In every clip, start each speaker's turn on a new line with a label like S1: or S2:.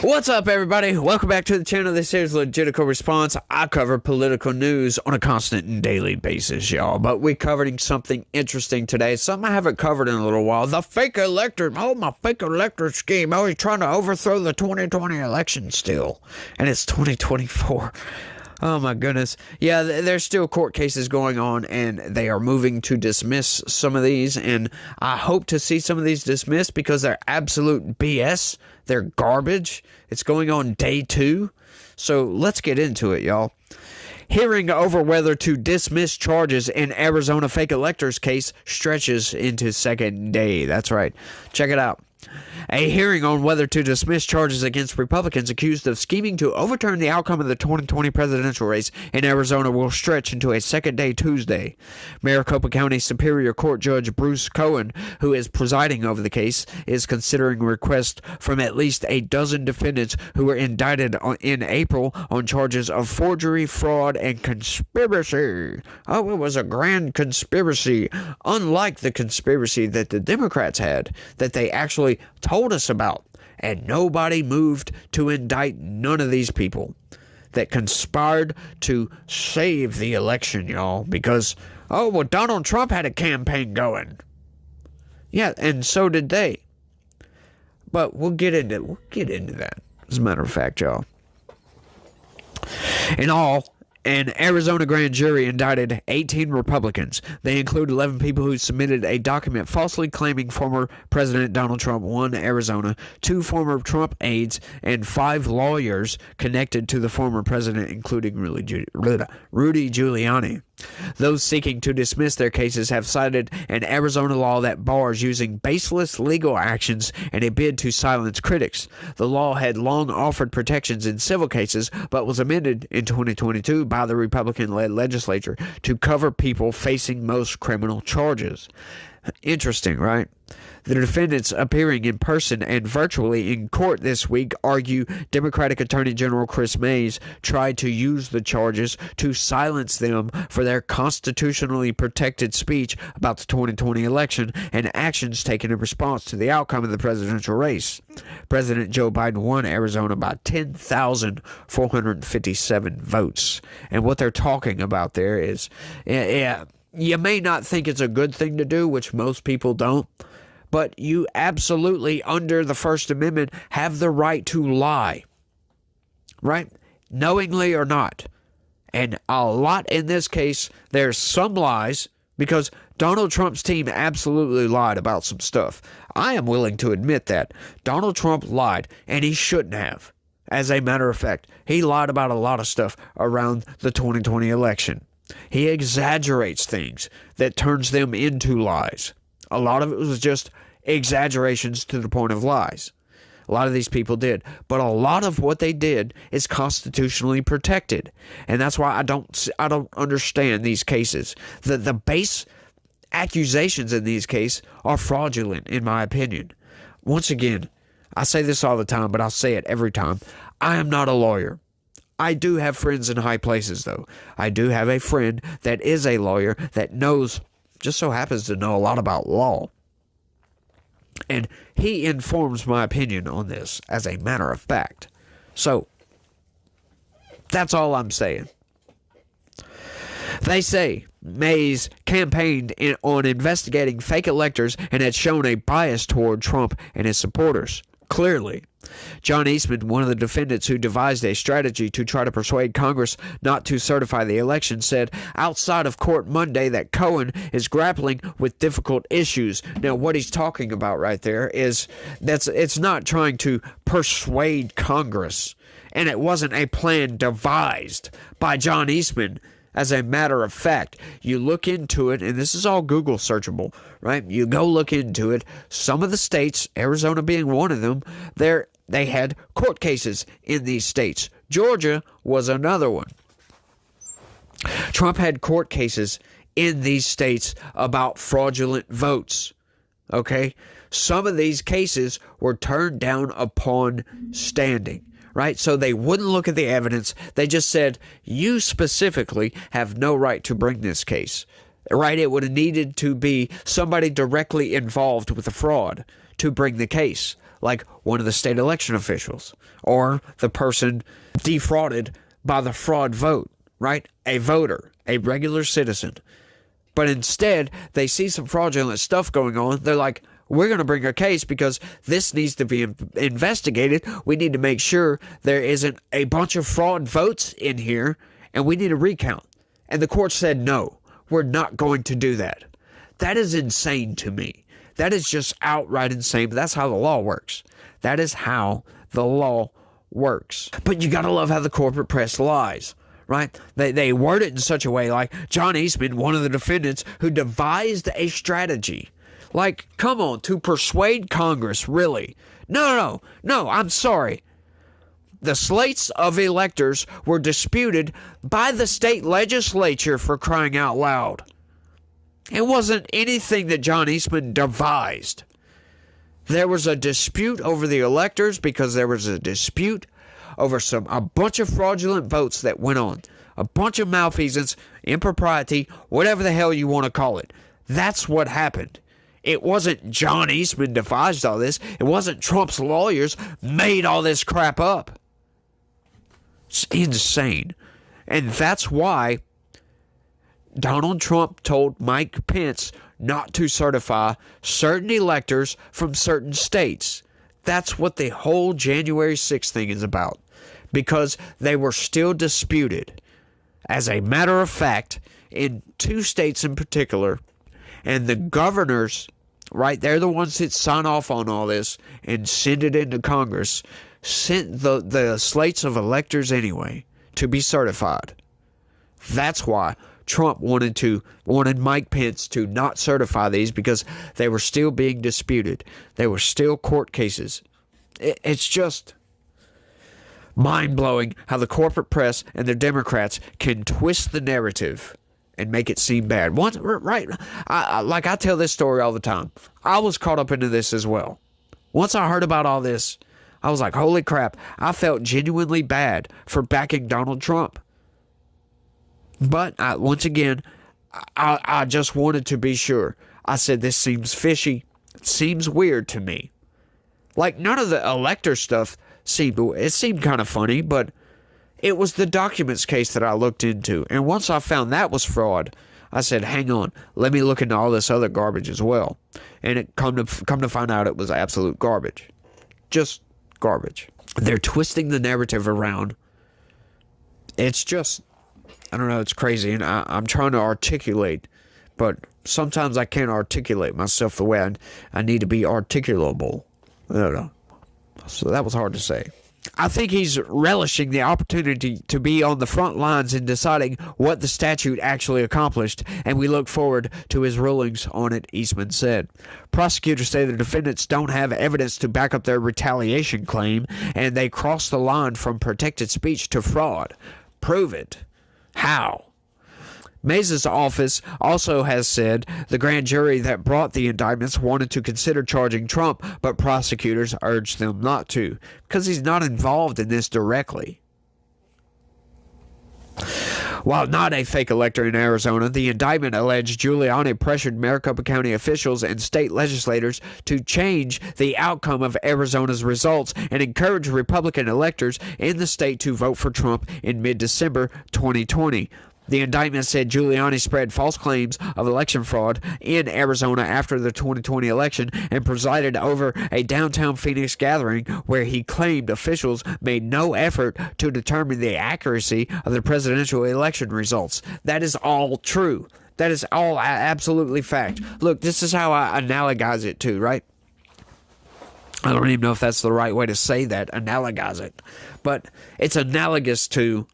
S1: What's up, everybody? Welcome back to the channel. This is Legitical Response. I cover political news on a constant and daily basis, y'all. But we're covering something interesting today. Something I haven't covered in a little while. The fake elector. Oh, my fake elector scheme. Oh, he's trying to overthrow the 2020 election still. And it's 2024. Oh, my goodness. Yeah, there's still court cases going on, and they are moving to dismiss some of these. And I hope to see some of these dismissed because they're absolute BS. They're garbage. It's going on day 2. So let's get into it, y'all. Hearing over whether to dismiss charges in Arizona fake electors case stretches into second day. That's right. Check it out. A hearing on whether to dismiss charges against Republicans accused of scheming to overturn the outcome of the 2020 presidential race in Arizona will stretch into a second day Tuesday. Maricopa County Superior Court Judge Bruce Cohen, who is presiding over the case, is considering requests from at least a dozen defendants who were indicted in April on charges of forgery, fraud, and conspiracy. Oh, it was a grand conspiracy, unlike the conspiracy that the Democrats had, that they actually told us about, and nobody moved to indict none of these people that conspired to save the election, y'all, because, oh, well, Donald Trump had a campaign going. Yeah, and so did they. But we'll get into that, as a matter of fact, y'all. In all, an Arizona grand jury indicted 18 Republicans. They include 11 people who submitted a document falsely claiming former President Donald Trump won Arizona, 2 former Trump aides, and 5 lawyers connected to the former president, including Rudy Giuliani. Those seeking to dismiss their cases have cited an Arizona law that bars using baseless legal actions in a bid to silence critics. The law had long offered protections in civil cases, but was amended in 2022 by the Republican-led legislature to cover people facing most criminal charges. Interesting, right? The defendants appearing in person and virtually in court this week argue Democratic Attorney General Chris Mays tried to use the charges to silence them for their constitutionally protected speech about the 2020 election and actions taken in response to the outcome of the presidential race. President Joe Biden won Arizona by 10,457 votes. And what they're talking about there is, you may not think it's a good thing to do, which most people don't, but you absolutely, under the First Amendment, have the right to lie, right? Knowingly or not. And a lot in this case, there's some lies, because Donald Trump's team absolutely lied about some stuff. I am willing to admit that. Donald Trump lied, and he shouldn't have. As a matter of fact, he lied about a lot of stuff around the 2020 election. He exaggerates things that turns them into lies. A lot of it was just exaggerations to the point of lies. A lot of these people did. But a lot of what they did is constitutionally protected. And that's why I don't understand these cases. The base accusations in these cases are fraudulent, in my opinion. Once again, I say this all the time, but I'll say it every time. I am not a lawyer. I do have friends in high places, though. I do have a friend that is a lawyer that knows, just so happens to know a lot about law. And he informs my opinion on this, as a matter of fact. So, that's all I'm saying. They say Mays campaigned on investigating fake electors and had shown a bias toward Trump and his supporters. Clearly. John Eastman, one of the defendants who devised a strategy to try to persuade Congress not to certify the election, said outside of court Monday that Cohen is grappling with difficult issues. Now, what he's talking about right there is it's not trying to persuade Congress, and it wasn't a plan devised by John Eastman. As a matter of fact, you look into it, and this is all Google searchable, right? You go look into it. Some of the states, Arizona being one of them, they had court cases in these states. Georgia was another one. Trump had court cases in these states about fraudulent votes. Okay? Some of these cases were turned down upon standing. Right? So they wouldn't look at the evidence. They just said, you specifically have no right to bring this case. Right? It would have needed to be somebody directly involved with the fraud to bring the case. like one of the state election officials or the person defrauded by the fraud vote, right? A voter, a regular citizen. But instead, they see some fraudulent stuff going on. They're like, we're going to bring a case because this needs to be investigated. We need to make sure there isn't a bunch of fraud votes in here, and we need a recount. And the court said, no, we're not going to do that. That is insane to me. That is just outright insane. But that's how the law works. That is how the law works. But you got to love how the corporate press lies. Right? They word it in such a way like John Eastman, one of the defendants who devised a strategy. Like, come on, to persuade Congress, really? No, I'm sorry. The slates of electors were disputed by the state legislature, for crying out loud. It wasn't anything that John Eastman devised. There was a dispute over the electors because there was a dispute over a bunch of fraudulent votes that went on. A bunch of malfeasance, impropriety, whatever the hell you want to call it. That's what happened. It wasn't John Eastman devised all this. It wasn't Trump's lawyers made all this crap up. It's insane. And that's why Donald Trump told Mike Pence not to certify certain electors from certain states. That's what the whole January 6th thing is about. Because they were still disputed. As a matter of fact, in 2 states in particular, and the governors, right, they're the ones that sign off on all this and send it into Congress, sent the slates of electors anyway to be certified. That's why Trump wanted Mike Pence to not certify these, because they were still being disputed. They were still court cases. It's just mind-blowing how the corporate press and the Democrats can twist the narrative and make it seem bad. Right? I tell this story all the time. I was caught up into this as well. Once I heard about all this, I was like, holy crap, I felt genuinely bad for backing Donald Trump. But once again, I just wanted to be sure. I said, this seems fishy. It seems weird to me. Like, none of the elector stuff seemed kind of funny, but it was the documents case that I looked into. And once I found that was fraud, I said, hang on, let me look into all this other garbage as well. And it come to find out it was absolute garbage. Just garbage. They're twisting the narrative around. It's just, I don't know, it's crazy. And I'm trying to articulate, but sometimes I can't articulate myself the way I need to be articulable. I don't know. So that was hard to say. I think he's relishing the opportunity to be on the front lines in deciding what the statute actually accomplished, and we look forward to his rulings on it, Eastman said. Prosecutors say the defendants don't have evidence to back up their retaliation claim, and they cross the line from protected speech to fraud. Prove it. How? Mays's office also has said the grand jury that brought the indictments wanted to consider charging Trump, but prosecutors urged them not to, because he's not involved in this directly. While not a fake elector in Arizona, the indictment alleged Giuliani pressured Maricopa County officials and state legislators to change the outcome of Arizona's results and encourage Republican electors in the state to vote for Trump in mid-December 2020. The indictment said Giuliani spread false claims of election fraud in Arizona after the 2020 election and presided over a downtown Phoenix gathering where he claimed officials made no effort to determine the accuracy of the presidential election results. That is all true. That is all absolutely fact. Look, this is how I analogize it to, right? I don't even know if that's the right way to say that, analogize it. But it's analogous to,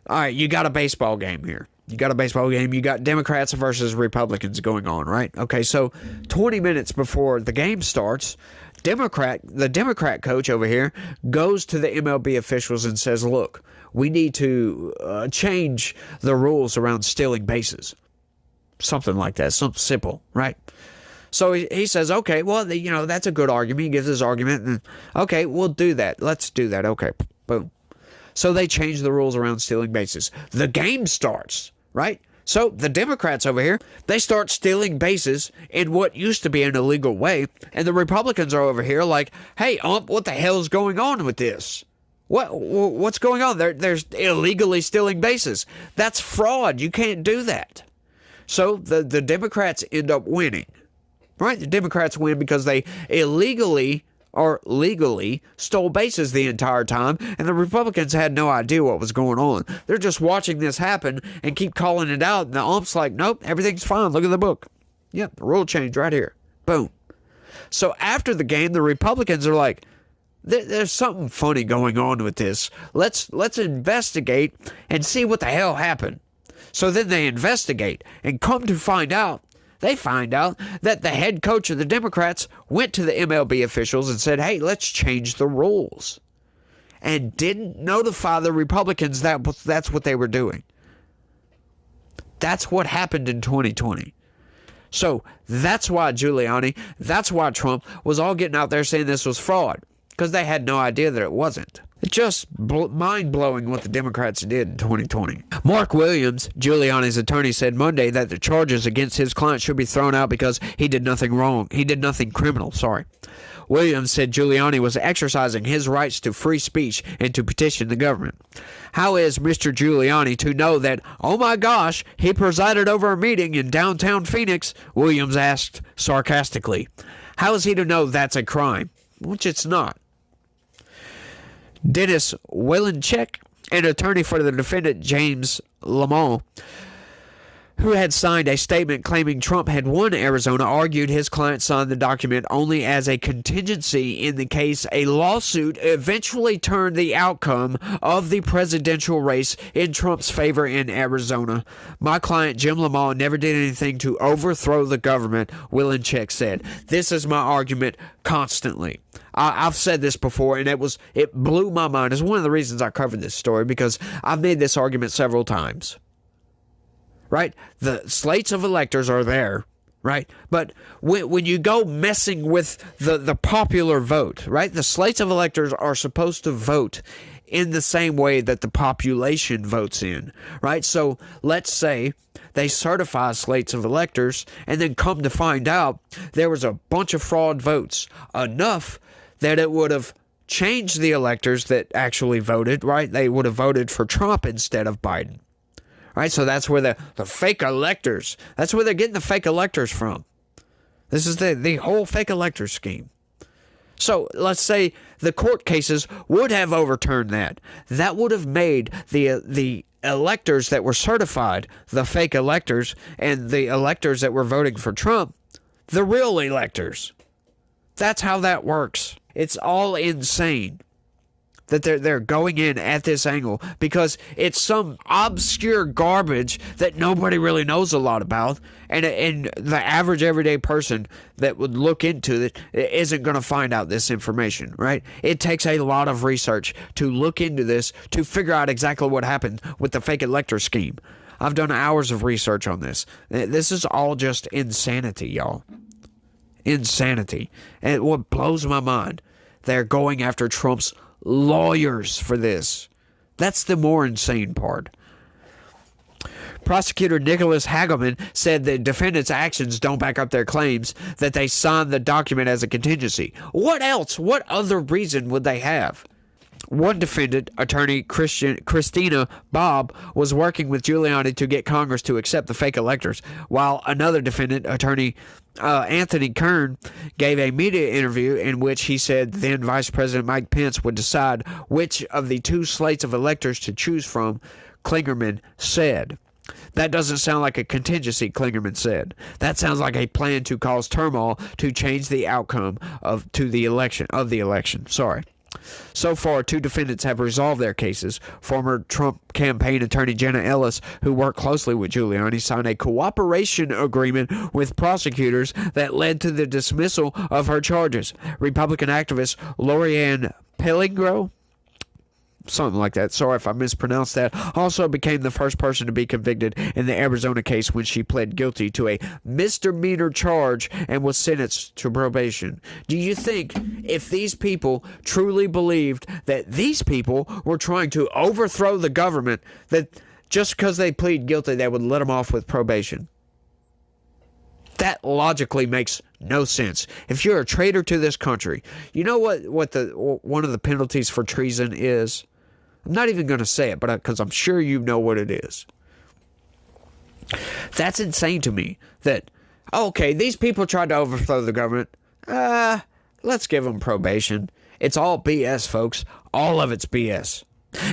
S1: all right, you got a baseball game here. You got Democrats versus Republicans going on, right? Okay, so 20 minutes before the game starts, the Democrat coach over here goes to the MLB officials and says, look, we need to change the rules around stealing bases. Something like that, something simple, right? So he says, okay, well, that's a good argument. He gives his argument. And, okay, we'll do that. Let's do that. Okay, boom. So they change the rules around stealing bases. The game starts, right? So the Democrats over here, they start stealing bases in what used to be an illegal way. And the Republicans are over here like, hey, what the hell's going on with this? What's going on? There's illegally stealing bases. That's fraud. You can't do that. So the Democrats end up winning. Right? The Democrats win because they illegally or legally stole bases the entire time, and the Republicans had no idea what was going on. They're just watching this happen and keep calling it out, and the ump's like, nope, everything's fine. Look at the book. Yep, the rule change right here. Boom. So after the game, the Republicans are like, there's something funny going on with this. Let's investigate and see what the hell happened. So then they investigate, and come to find out, they find out that the head coach of the Democrats went to the MLB officials and said, hey, let's change the rules. And didn't notify the Republicans that that's what they were doing. That's what happened in 2020. So that's why Giuliani, that's why Trump was all getting out there saying this was fraud. Because they had no idea that it wasn't. It's just mind-blowing what the Democrats did in 2020. Mark Williams, Giuliani's attorney, said Monday that the charges against his client should be thrown out because he did nothing wrong. He did nothing criminal, Williams said Giuliani was exercising his rights to free speech and to petition the government. How is Mr. Giuliani to know that, oh my gosh, he presided over a meeting in downtown Phoenix? Williams asked sarcastically. How is he to know that's a crime? Which it's not. Dennis Wilenchek, an attorney for the defendant James Lamont, who had signed a statement claiming Trump had won Arizona, argued his client signed the document only as a contingency in the case a lawsuit eventually turned the outcome of the presidential race in Trump's favor in Arizona. My client, Jim Lamont, never did anything to overthrow the government, Wilenchek said. This is my argument constantly. I've said this before, and it blew my mind. It's one of the reasons I covered this story, because I've made this argument several times. Right? The slates of electors are there, right? But when you go messing with the popular vote, right? The slates of electors are supposed to vote in the same way that the population votes in, right? So let's say they certify slates of electors and then come to find out there was a bunch of fraud votes, enough that it would have changed the electors that actually voted, right? They would have voted for Trump instead of Biden. Right, so that's where the fake electors, that's where they're getting the fake electors from. This is the whole fake elector scheme. So let's say the court cases would have overturned that. That would have made the electors that were certified, the fake electors, and the electors that were voting for Trump, the real electors. That's how that works. It's all insane that they're going in at this angle, because it's some obscure garbage that nobody really knows a lot about, and the average everyday person that would look into it isn't going to find out this information, right? It takes a lot of research to look into this, to figure out exactly what happened with the fake elector scheme. I've done hours of research on this. This is all just insanity, y'all. Insanity. And what blows my mind, they're going after Trump's lawyers for this. That's the more insane part. Prosecutor Nicholas Hagelman said the defendants' actions don't back up their claims that they signed the document as a contingency. What else? What other reason would they have? One defendant, attorney Christina Bobb, was working with Giuliani to get Congress to accept the fake electors, while another defendant, attorney Anthony Kern, gave a media interview in which he said then Vice President Mike Pence would decide which of the two slates of electors to choose from, Klingerman said. That doesn't sound like a contingency, Klingerman said. That sounds like a plan to cause turmoil to change the outcome of the election. So far, two defendants have resolved their cases. Former Trump campaign attorney Jenna Ellis, who worked closely with Giuliani, signed a cooperation agreement with prosecutors that led to the dismissal of her charges. Republican activist Lorianne Pellegro, something like that, sorry if I mispronounced that, also became the first person to be convicted in the Arizona case when she pled guilty to a misdemeanor charge and was sentenced to probation. Do you think if these people truly believed that these people were trying to overthrow the government, that just because they plead guilty, they would let them off with probation. That logically makes no sense. If you're a traitor to this country, you know what one of the penalties for treason is? I'm not even going to say it, but because I'm sure you know what it is. That's insane to me. That, okay, these people tried to overthrow the government. Let's give them probation. It's all BS, folks. All of it's BS.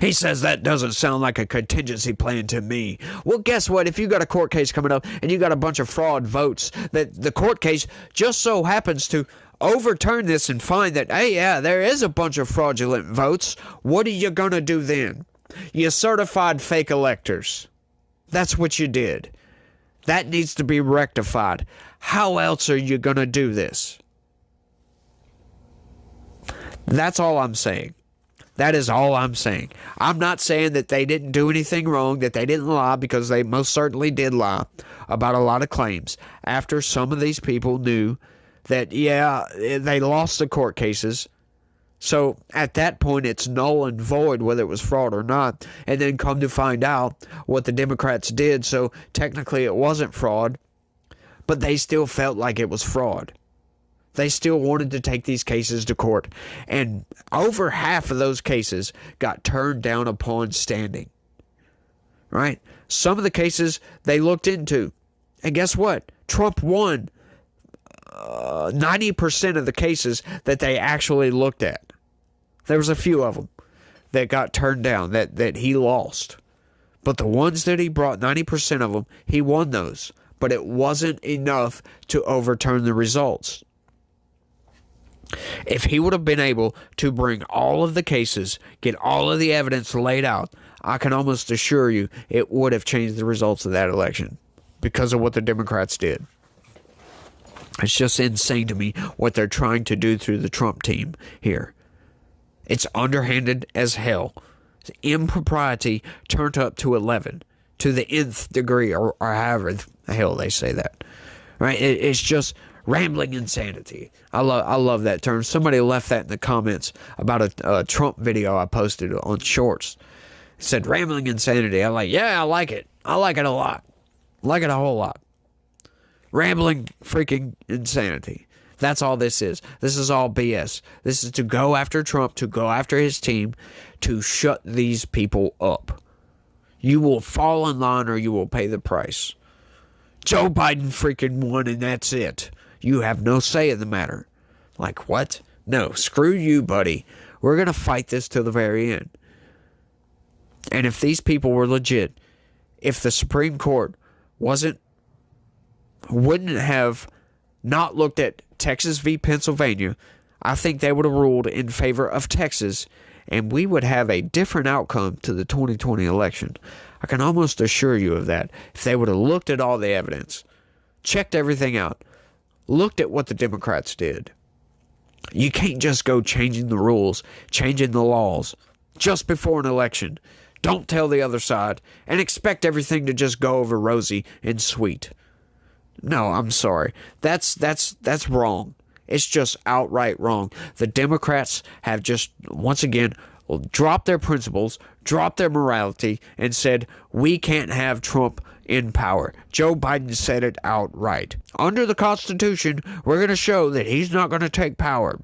S1: He says that doesn't sound like a contingency plan to me. Well, guess what? If you got a court case coming up and you got a bunch of fraud votes, that the court case just so happens to overturn this and find that, hey, yeah, there is a bunch of fraudulent votes, what are you going to do then? You certified fake electors. That's what you did. That needs to be rectified. How else are you going to do this? That's all I'm saying. That is all I'm saying. I'm not saying that they didn't do anything wrong, that they didn't lie, because they most certainly did lie about a lot of claims. After some of these people knew that, yeah, they lost the court cases. So at that point, it's null and void whether it was fraud or not. And then come to find out what the Democrats did. So technically it wasn't fraud, but they still felt like it was fraud. They still wanted to take these cases to court. And over half of those cases got turned down upon standing. Right? Some of the cases they looked into. And guess what? Trump won 90% of the cases that they actually looked at. There was a few of them that got turned down, that he lost. But the ones that he brought, 90% of them, he won those. But it wasn't enough to overturn the results. If he would have been able to bring all of the cases, get all of the evidence laid out, I can almost assure you it would have changed the results of that election because of what the Democrats did. It's just insane to me what they're trying to do through the Trump team here. It's underhanded as hell. It's impropriety turned up to 11, to the nth degree, or however the hell they say that. Right? It's just rambling insanity. I love that term. Somebody left that in the comments about a Trump video I posted on Shorts. It said rambling insanity. I'm like, yeah, I like it. I like it a lot. I like it a whole lot. Rambling freaking insanity. That's all this is. This is all BS. This is to go after Trump, to go after his team, to shut these people up. You will fall in line or you will pay the price. Joe Biden freaking won and that's it. You have no say in the matter. Like, what? No, screw you, buddy. We're going to fight this till the very end. And if these people were legit, if the Supreme Court wouldn't have not looked at Texas v. Pennsylvania, I think they would have ruled in favor of Texas, and we would have a different outcome to the 2020 election. I can almost assure you of that. If they would have looked at all the evidence, checked everything out, looked at what the Democrats did. You can't just go changing the rules, changing the laws just before an election. Don't tell the other side and expect everything to just go over rosy and sweet. No, I'm sorry. That's wrong. It's just outright wrong. The Democrats have just, once again, dropped their principles, dropped their morality, and said, we can't have Trump in power. Joe Biden said it outright. Under the Constitution, we're going to show that he's not going to take power.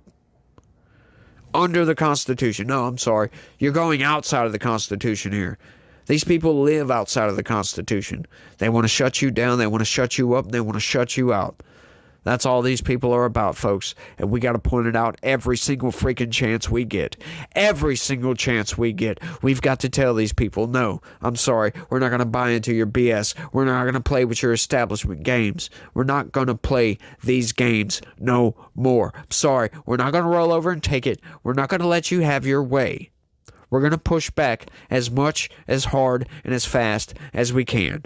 S1: Under the Constitution. No, I'm sorry. You're going outside of the Constitution here. These people live outside of the Constitution. They want to shut you down, they want to shut you up, they want to shut you out. That's all these people are about, folks. And we got to point it out every single freaking chance we get. Every single chance we get. We've got to tell these people, no, I'm sorry. We're not going to buy into your BS. We're not going to play with your establishment games. We're not going to play these games no more. Sorry. We're not going to roll over and take it. We're not going to let you have your way. We're going to push back as much, as hard, and as fast as we can.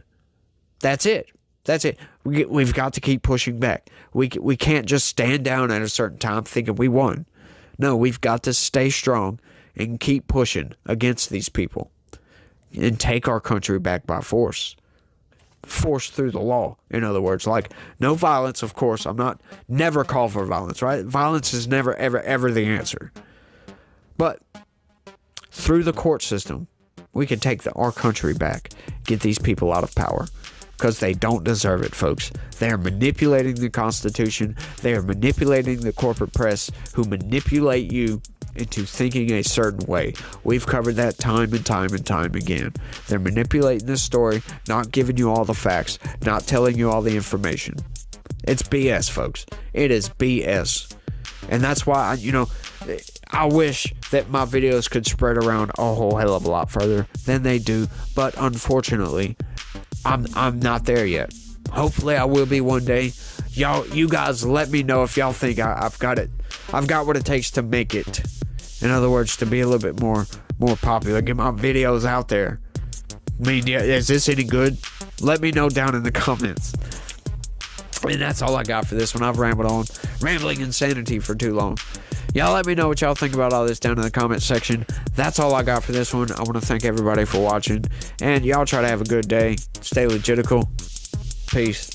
S1: That's it. That's it. We've got to keep pushing back. We can't just stand down at a certain time thinking we won. No, we've got to stay strong and keep pushing against these people and take our country back by force. Force through the law, in other words. Like, no violence, of course. Never call for violence, right? Violence is never, ever, ever the answer. But through the court system, we can take our country back get these people out of power. Because they don't deserve it, folks. They are manipulating the Constitution. They are manipulating the corporate press, who manipulate you into thinking a certain way. We've covered that time and time and time again. They're manipulating this story, not giving you all the facts, not telling you all the information. It's BS, folks. It is BS. And that's why, I wish that my videos could spread around a whole hell of a lot further than they do. But unfortunately, I'm not there yet. Hopefully I will be one day. You guys let me know if y'all think I've got it. I've got what it takes to make it. In other words, to be a little bit more popular. Get my videos out there. I mean, is this any good? Let me know down in the comments. And that's all I got for this one. I've rambled on. Rambling insanity for too long. Y'all let me know what y'all think about all this down in the comment section. That's all I got for this one. I want to thank everybody for watching. And y'all try to have a good day. Stay legitical. Peace.